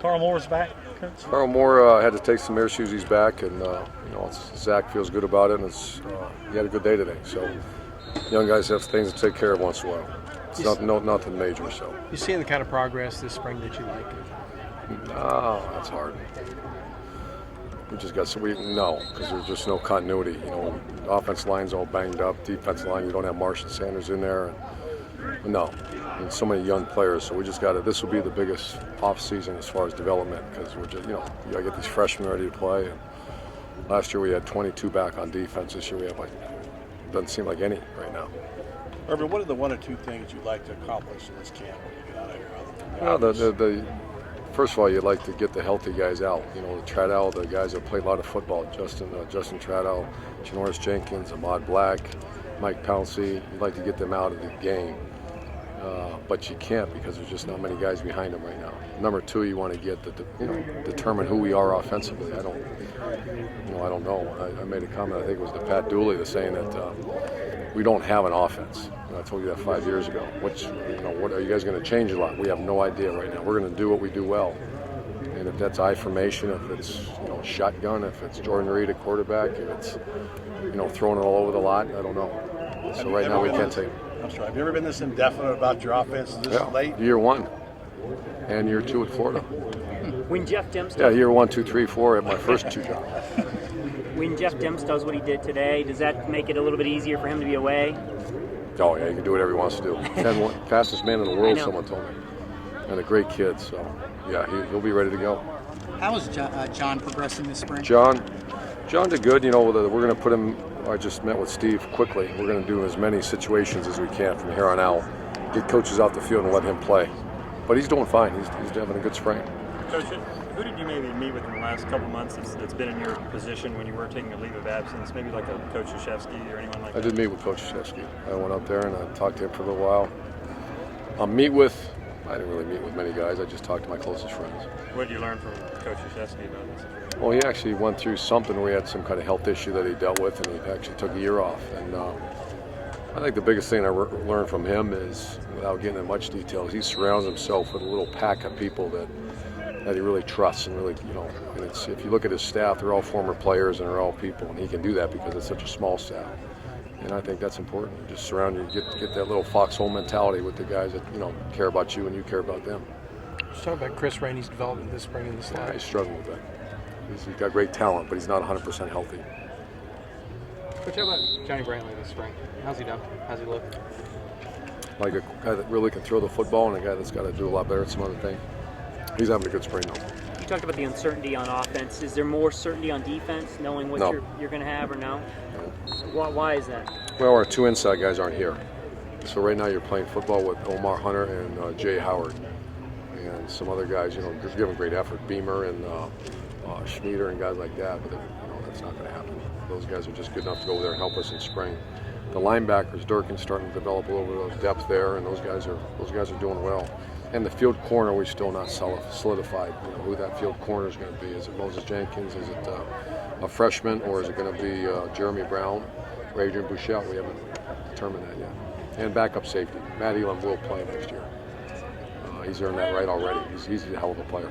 Carl Moore's back, Coach? Carl Moore had to take some air issues. He's back, and Zach feels good about it, and he had a good day today. So young guys have things to take care of once in a while. It's nothing major. So you seeing the kind of progress this spring that you like? No, that's hard. We just got because there's just no continuity. Offense line's all banged up. Defense line, you don't have Marshall Sanders in there. And so many young players. So we just got to. This will be the biggest off season as far as development because we're just, you got to get these freshmen ready to play. And last year we had 22 back on defense. This year we have doesn't seem like any right now. Irvin, what are the one or two things you'd like to accomplish in this camp when you get out of here? Well, first of all, you'd like to get the healthy guys out. The Tradow, the guys that played a lot of football, Justin Tradow, Janoris Jenkins, Ahmad Black, Mike Pouncey. You'd like to get them out of the game. But you can't because there's just not many guys behind them right now. Number two, you want to get determine who we are offensively. I don't know. I made a comment. I think it was to Pat Dooley, saying that we don't have an offense. I told you that 5 years ago. What are you guys going to change a lot? We have no idea right now. We're going to do what we do well. And if that's I formation, if it's shotgun, if it's Jordan Reed at quarterback, if it's throwing it all over the lot, I don't know. So right now we can't take. I'm sorry. Have you ever been this indefinite about your offense this late? Year one, and year two at Florida. When Jeff Demps year 1, 2, 3, 4 at my first two jobs. When Jeff Demps does what he did today, does that make it a little bit easier for him to be away? Oh yeah, he can do whatever he wants to do. Fastest man in the world, someone told me, and a great kid. So yeah, he'll be ready to go. How is John progressing this spring? John did good. We're going to put him. I just met with Steve quickly. We're going to do as many situations as we can from here on out. Get coaches out the field and let him play. But he's doing fine. He's having a good spring. Coach, who did you maybe meet with in the last couple months that's been in your position when you were taking a leave of absence? Maybe like a Coach Krzyzewski or anyone like that? I did meet with Coach Krzyzewski. I went up there and I talked to him for a little while. I didn't really meet with many guys. I just talked to my closest friends. What did you learn from Coach Krzyzewski about this situation? Well, he actually went through something where he had some kind of health issue that he dealt with, and he actually took a year off. And I think the biggest thing I learned from him is, without getting into much detail, he surrounds himself with a little pack of people that he really trusts and really, and if you look at his staff, they're all former players and they're all people, and he can do that because it's such a small staff. And I think that's important. Just surround you, get that little foxhole mentality with the guys that care about you and you care about them. Let's talk about Chris Rainey's development this spring in the slide. Yeah, he's struggling with that. He's got great talent, but he's not 100% healthy. Coach, how about Johnny Brantley this spring? How's he done? How's he look? Like a guy that really can throw the football and a guy that's got to do a lot better at some other things. He's having a good spring though. You talked about the uncertainty on offense. Is there more certainty on defense, knowing what you're going to have, or no? Why is that? Well, our two inside guys aren't here. So right now you're playing football with Omar Hunter and Jay Howard. And some other guys, just giving great effort. Beamer and Schmieder and guys like that. But that's not going to happen. Those guys are just good enough to go over there and help us in spring. The linebackers, Durkin's starting to develop a little bit of depth there, and those guys are doing well. And the field corner, we're still not solidified. Who that field corner is going to be. Is it Moses Jenkins? Is it a freshman, or is it going to be Jeremy Brown or Adrian Bouchel? We haven't determined that yet. And backup safety, Matt Elam will play next year. He's earned that right already. He's a hell of a player.